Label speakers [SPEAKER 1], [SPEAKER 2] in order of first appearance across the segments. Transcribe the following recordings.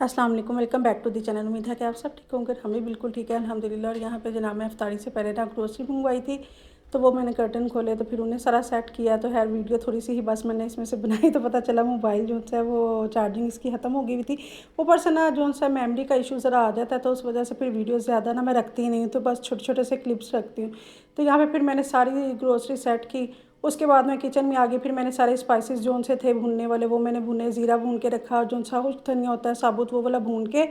[SPEAKER 1] अस्सलाम वालेकुम, welcome back to the channel. उम्मीद है कि आप सब ठीक होंगे। हम भी बिल्कुल ठीक है अल्हम्दुलिल्लाह। और यहाँ पे जनाब मैं इफ्तारी से पहले ना ग्रोसरी मंगवाई थी, तो वो मैंने कर्टन खोले तो फिर उन्हें सारा सेट किया। तो खैर वीडियो थोड़ी सी ही बस मैंने इसमें से बनाई, तो पता चला मोबाइल जो है वो चार्जिंग इसकी ख़त्म हो गई हुई थी। ऊपर से ना जो सा मेमोरी का इशू ज़रा आ जाता है, तो उस वजह से फिर वीडियो ज़्यादा ना मैं रखती ही नहीं हूँ, तो बस छोटे छोटे से क्लिप्स रखती हूँ। तो यहाँ पर फिर मैंने सारी ग्रोसरी सेट की। उसके बाद मैं किचन में आ गई। फिर मैंने सारे स्पाइसेस जो से थे भूनने वाले वो मैंने भुने, ज़ीरा भून के रखा, और जो सा कुछ धनिया होता है साबुत वो वाला भून के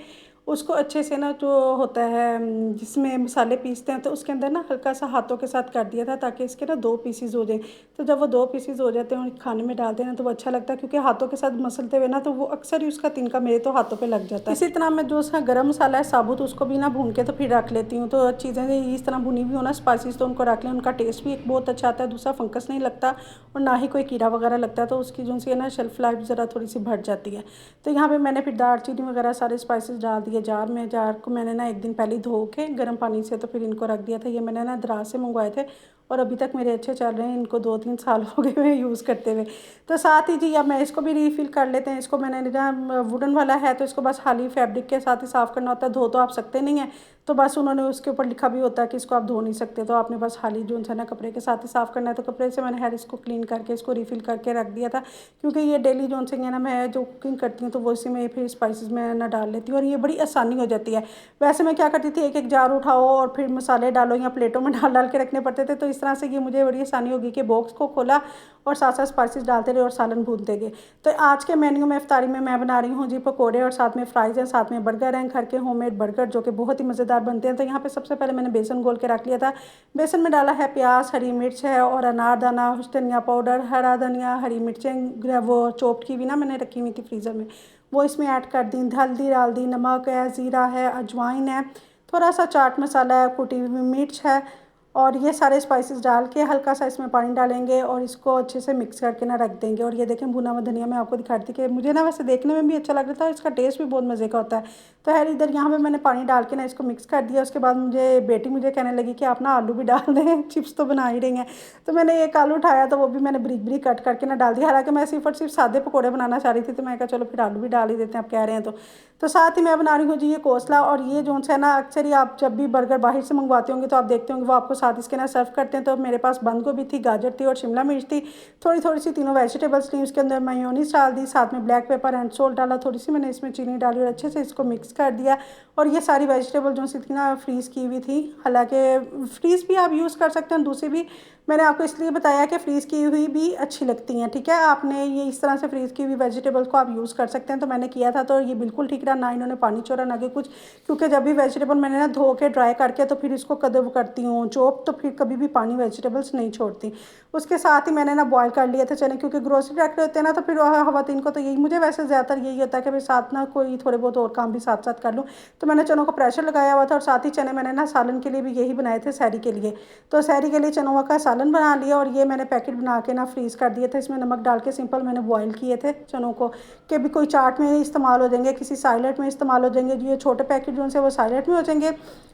[SPEAKER 1] उसको अच्छे से ना जो होता है जिसमें मसाले पीसते हैं, तो उसके अंदर ना हल्का सा हाथों के साथ कर दिया था, ताकि इसके ना 2 पीसीज हो जाए। तो जब वो 2 पीसीज हो जाते हैं और खाने में डालते हैं ना, तो वो अच्छा लगता है, क्योंकि हाथों के साथ मसलते हुए ना तो वो अक्सर ही उसका तिनका मेरे तो हाथों पे लग जाता है। इसी तरह मैं जो उसका गरम मसाला है साबुत, उसको भी ना भून के तो फिर रख लेती हूँ। तो चीज़ें इस तरह भुनी हुई हो ना स्पाइसिस, तो उनको रख लें, उनका टेस्ट भी एक बहुत अच्छा आता है, दूसरा फंगस नहीं लगता और ना ही कोई कीड़ा वगैरह लगता है, तो उसकी जो सी है ना शेल्फ लाइफ ज़रा थोड़ी सी बढ़ जाती है। तो यहाँ पे मैंने फिर दालचीनी वगैरह सारे स्पाइसेस डाल दिए जार में। जार को मैंने ना एक दिन पहले धो के गर्म पानी से तो फिर इनको रख दिया था। ये मैंने ना दराज से मंगवाए थे और अभी तक मेरे अच्छे चल रहे हैं, इनको 2-3 साल हो गए हुए यूज़ करते हुए। तो साथ ही जी अब मैं इसको भी रीफ़िल कर लेते हैं। इसको मैंने ना वुडन वाला है, तो इसको बस खाली फैब्रिक के साथ ही साफ़ करना होता है, धो तो आप सकते नहीं हैं। तो बस उन्होंने उसके ऊपर लिखा भी होता है कि इसको आप धो नहीं सकते, तो आपने बस खाली जो है ना कपड़े के साथ ही साफ़ करना है। तो कपड़े से मैंने इसको क्लीन करके इसको रीफ़िल करके रख दिया था, क्योंकि ये डेली जो से ना मैं जो कुकिंग करती हूँ तो वो इसी में फिर स्पाइसेस में ना डाल लेती हूँ, और ये बड़ी आसानी हो जाती है। वैसे मैं क्या करती थी, एक एक जार उठाओ और फिर मसाले डालो या प्लेटों में डाल डाल के रखने पड़ते थे। तो इस तरह से ये मुझे बड़ी आसानी होगी कि बॉक्स को खोला और साथ साथ स्पाइसेस डालते रहे और सालन भूनते गए। तो आज के मेन्यू में इफ्तारी में मैं बना रही हूँ जी पकोड़े, और साथ में फ्राइज़ हैं, साथ में बर्गर हैं, घर के होममेड बर्गर जो कि बहुत ही मज़ेदार बनते हैं। तो यहाँ पे सबसे पहले मैंने बेसन घोल के रख लिया था। बेसन में डाला है प्याज, हरी मिर्च है और अनारदाना, धनिया पाउडर, हरा धनिया, हरी मिर्चें वो चॉप्ड की भी ना मैंने रखी हुई थी फ्रीज़र में, वो इसमें ऐड कर दी। हल्दी डाल दी, नमक है, ज़ीरा है, अजवाइन है, थोड़ा सा चाट मसाला है, कुटी हुई मिर्च है, और ये सारे स्पाइसेस डाल के हल्का सा इसमें पानी डालेंगे और इसको अच्छे से मिक्स करके ना रख देंगे। और ये देखें भुना हुआ धनिया मैं आपको दिखाती थी कि मुझे ना वैसे देखने में भी अच्छा लग रहा था और इसका टेस्ट भी बहुत मज़े का होता है। तो है इधर यहाँ पे मैंने पानी डाल के ना इसको मिक्स कर दिया। उसके बाद बेटी मुझे कहने लगी कि आप ना आलू भी डाल दें, चिप्स तो बना ही रही हैं। तो मैंने एक आलू उठाया तो वो भी मैंने बरीक बरीक कट करके ना डाल दिया। हालांकि मैं सिर्फ और सिर्फ सादे पकौड़े बनाना चाह रही थी, तो मैं कहा चलो फिर आलू भी डाल ही देते हैं, आप कह रहे हैं तो साथ ही मैं बना रही हूँ जी ये कोसला। और ये जो है ना अक्सर ही आप जब भी बर्गर बाहर से मंगवाते होंगे तो आप देखते होंगे वो आपको साथ इसके ना सर्व करते हैं। तो मेरे पास बंद गोभी थी, गाजर थी और शिमला मिर्च थी, थोड़ी थोड़ी सी तीनों वेजिटेबल्स थी। उसके अंदर मेयोनीज डाल दी, साथ में ब्लैक पेपर एंड सोल्ट डाला, थोड़ी सी मैंने इसमें चीनी डाली और अच्छे से इसको मिक्स कर दिया। और ये सारी वेजिटेबल जो सी थी ना फ्रीज़ की हुई थी। हालांकि फ्रीज़ भी आप यूज़ कर सकते हैं, दूसरी भी मैंने आपको इसलिए बताया कि फ्रीज़ की हुई भी अच्छी लगती हैं, ठीक है। आपने ये इस तरह से फ्रीज़ की हुई वेजिटेबल्स को आप यूज़ कर सकते हैं। तो मैंने किया था, तो ये बिल्कुल ठीक रहा, ना इन्होंने पानी छोड़ा ना कि कुछ, क्योंकि जब भी वेजिटेबल मैंने ना धो के ड्राई करके तो फिर इसको कदम करती हूँ चॉप, तो फिर कभी भी पानी वेजिटेबल्स नहीं छोड़ती। उसके साथ ही मैंने ना बॉयल कर लिए थे चने, क्योंकि ग्रोसरी रख रहे होते हैं ना, तो फिर खवातीन को तो यही, मुझे वैसे ज़्यादातर यही होता है कि भाई साथ ना कोई थोड़े बहुत और काम भी साथ साथ कर लूँ। तो मैंने चनों को प्रेशर लगाया हुआ था, और साथ ही चने मैंने ना सालन के लिए भी यही बनाए थे सहरी के लिए। तो सहरी के लिए चनों का सालन बना लिया, और ये मैंने पैकेट बना के ना फ्रीज़ कर दिए थे। इसमें नमक डाल के सिंपल मैंने बॉयल किए थे चनों को, कि भी कोई चाट में इस्तेमाल हो जाएंगे, किसी साइलेट में इस्तेमाल हो जाएंगे। जो ये छोटे पैकेट जो से वो साइलेट में हो जाएंगे,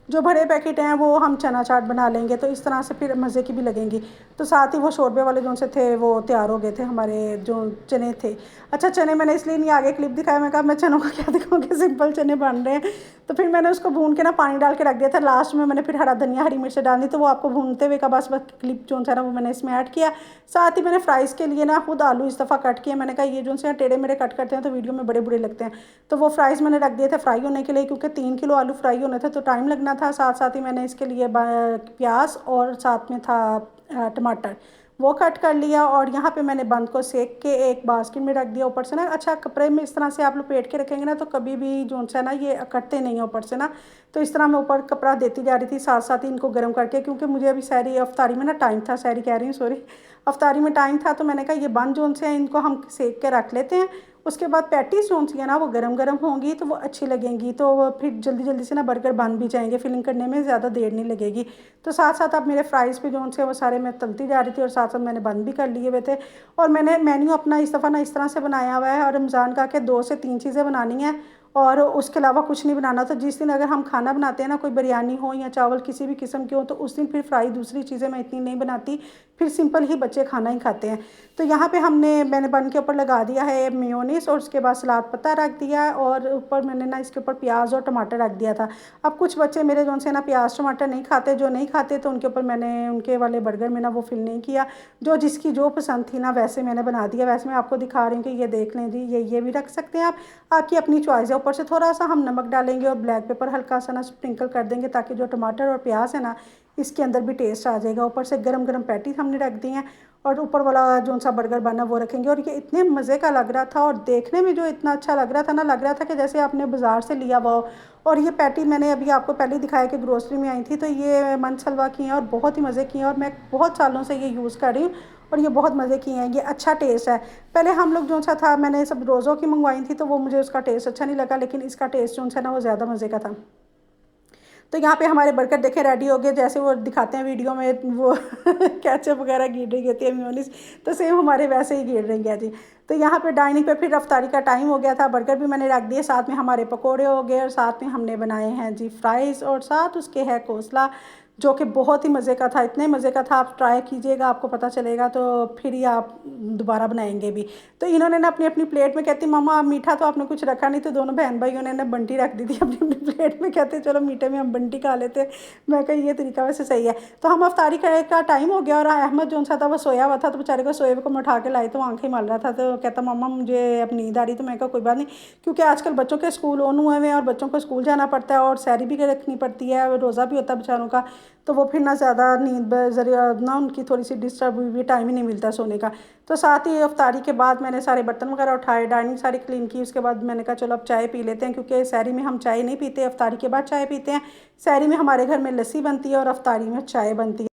[SPEAKER 1] जो बड़े पैकेट हैं वो हम चना चाट बना लेंगे, तो इस तरह से फिर मज़े की भी लगेंगी। तो साथ ही वो शोरबे वाले जो से थे वो तैयार हो गए थे हमारे जो चने थे। अच्छा चने मैंने इसलिए नहीं आगे क्लिप दिखाया, मैं कहा मैं चनों को क्या दिखाऊंगी, सिंपल चने बन रहे हैं। तो फिर मैंने उसको भून के ना पानी डाल के रख दिया था। लास्ट में मैंने फिर हरा धनिया, हरी मिर्च डाल दी, तो वो आपको भूनते हुए का बस क्लिप जो है ना वो मैंने इसमें ऐड किया। साथ ही मैंने फ्राइज़ के लिए ना खुद आलू इस दफ़ा कट किए। मैंने कहा ये जो से टेढ़े मेढ़े कट करते हैं तो वीडियो में बड़े बुरे लगते हैं, तो वो फ्राइज़ मैंने रख दिए थे फ्राई होने के लिए, क्योंकि 3 किलो आलू फ्राई होने थे तो टाइम लगना था। साथ साथ ही मैंने इसके लिए प्याज और साथ में था टमाटर, वो कट कर लिया। और यहाँ पे मैंने बंद को सेक के एक बास्केट में रख दिया ऊपर से ना। अच्छा कपड़े में इस तरह से आप लपेट के रखेंगे ना, तो कभी भी जो है ना ये कटते नहीं है ऊपर से ना। तो इस तरह मैं ऊपर कपड़ा देती जा रही थी साथ साथ ही इनको गर्म करके, क्योंकि मुझे अभी सहरी अफ्तारी में ना टाइम था, सहरी कह रही हूँ सॉरी, अफ्तारी में टाइम था। तो मैंने कहा ये बंद जो से हैं इनको हम सेक के रख लेते हैं। उसके बाद पैटीज जो सी है ना वो गरम गरम होंगी तो वो अच्छी लगेंगी, तो फिर जल्दी जल्दी से ना बर्गर बन भी जाएंगे, फिलिंग करने में ज़्यादा देर नहीं लगेगी। तो साथ साथ अब मेरे फ्राइज़ भी जो से वो सारे मैं तलती जा रही थी, और साथ साथ मैंने बंद भी कर लिए हुए थे। और मैंने मेन्यू अपना इस दफ़ा ना इस तरह से बनाया हुआ है, और रमज़ान का कि 2 से 3 चीज़ें बनानी हैं और उसके अलावा कुछ नहीं बनाना। तो जिस दिन अगर हम खाना बनाते हैं ना, कोई बिरयानी हो या चावल किसी भी किस्म के हो, तो उस दिन फिर फ्राई दूसरी चीज़ें मैं इतनी नहीं बनाती, फिर सिंपल ही बच्चे खाना ही खाते हैं। तो यहाँ पे मैंने बन के ऊपर लगा दिया है मेयोनीज, और उसके बाद सलाद पत्ता रख दिया है, और ऊपर मैंने ना इसके ऊपर प्याज और टमाटर रख दिया था। अब कुछ बच्चे मेरे जो से ना प्याज टमाटर नहीं खाते, जो नहीं खाते तो उनके ऊपर मैंने उनके वाले बर्गर में ना वो फिल नहीं किया, जो जिसकी जो पसंद थी ना वैसे मैंने बना दिया। वैसे मैं आपको दिखा रही हूँ कि ये देख लें जी, ये भी रख सकते हैं आप, आपकी अपनी चॉइस है। ऊपर से थोड़ा सा हम नमक डालेंगे और ब्लैक पेपर हल्का सा ना स्प्रिंकल कर देंगे, ताकि जो टमाटर और प्याज है ना इसके अंदर भी टेस्ट आ जाएगा। ऊपर से गरम गरम पैटीज हमने रख दी हैं, और ऊपर वाला जो सा बर्गर बना वो रखेंगे। और ये इतने मज़े का लग रहा था, और देखने में जो इतना अच्छा लग रहा था ना, लग रहा था कि जैसे आपने बाज़ार से लिया हुआ हो। और ये पैटी मैंने अभी आपको पहले ही दिखाया कि ग्रोसरी में आई थी, तो ये मनसलवा की हैं और बहुत ही मज़े की हैं, और मैं बहुत सालों से ये यूज़ कर रही हूँ, और ये बहुत मज़े की हैं। ये अच्छा टेस्ट है। पहले हम लोग जो सा था, मैंने सब रोज़ों की मंगवाई थी, तो वो मुझे उसका टेस्ट अच्छा नहीं लगा, लेकिन इसका टेस्ट जो सा ना वो ज़्यादा मज़े का था। तो यहाँ पे हमारे बर्गर देखें रेडी हो गए, जैसे वो दिखाते हैं वीडियो में, वो केचप वगैरह गिर रही होती है मेयोनीज, तो सेम हमारे वैसे ही गिर रही है जी। तो यहाँ पे डाइनिंग पे फिर रफ्तारी का टाइम हो गया था, बर्गर भी मैंने रख दिए, साथ में हमारे पकोड़े हो गए, और साथ में हमने बनाए हैं जी फ्राइज़, और साथ उसके है कोसला, जो कि बहुत ही मज़े का था। इतने मज़े का था, आप ट्राई कीजिएगा, आपको पता चलेगा, तो फिर ही आप दोबारा बनाएंगे भी। तो इन्होंने ना अपनी अपनी प्लेट में, कहती मामा मीठा तो आपने कुछ रखा नहीं, तो दोनों बहन भाइयों ने ना बंटी रख दी थी अपनी अपनी प्लेट में, कहते चलो मीठे में हम बंटी खा लेते। मैं कही ये तरीका वैसे सही है। तो हम अफ्तारी का टाइम हो गया, और अहमद जो सा था वो सोया हुआ था, तो बेचारे को सोए को मैं उठा के लाई, तो आंखें मल रहा था। तो कहता मामा मुझे अब नींद आ रही। तो मैं कहा कोई बात नहीं, क्योंकि आजकल बच्चों के स्कूल ऑन हुए हुए हैं, और बच्चों को स्कूल जाना पड़ता है, और सैरी भी रखनी पड़ती है, रोज़ा भी होता है बेचारों का, तो वो फिर ना ज़्यादा नींद जरिए ना उनकी थोड़ी सी डिस्टर्ब हुई हुई, टाइम ही नहीं मिलता सोने का। तो साथ ही अफ्तारी के बाद मैंने सारे बर्तन वगैरह उठाए, डाइनिंग सारी क्लीन की। उसके बाद मैंने कहा चलो अब चाय पी लेते हैं, क्योंकि सहरी में हम चाय नहीं पीते, अफ्तारी के बाद चाय पीते हैं। सहरी में हमारे घर में लस्सी बनती है, और अफ्तारी में चाय बनती है।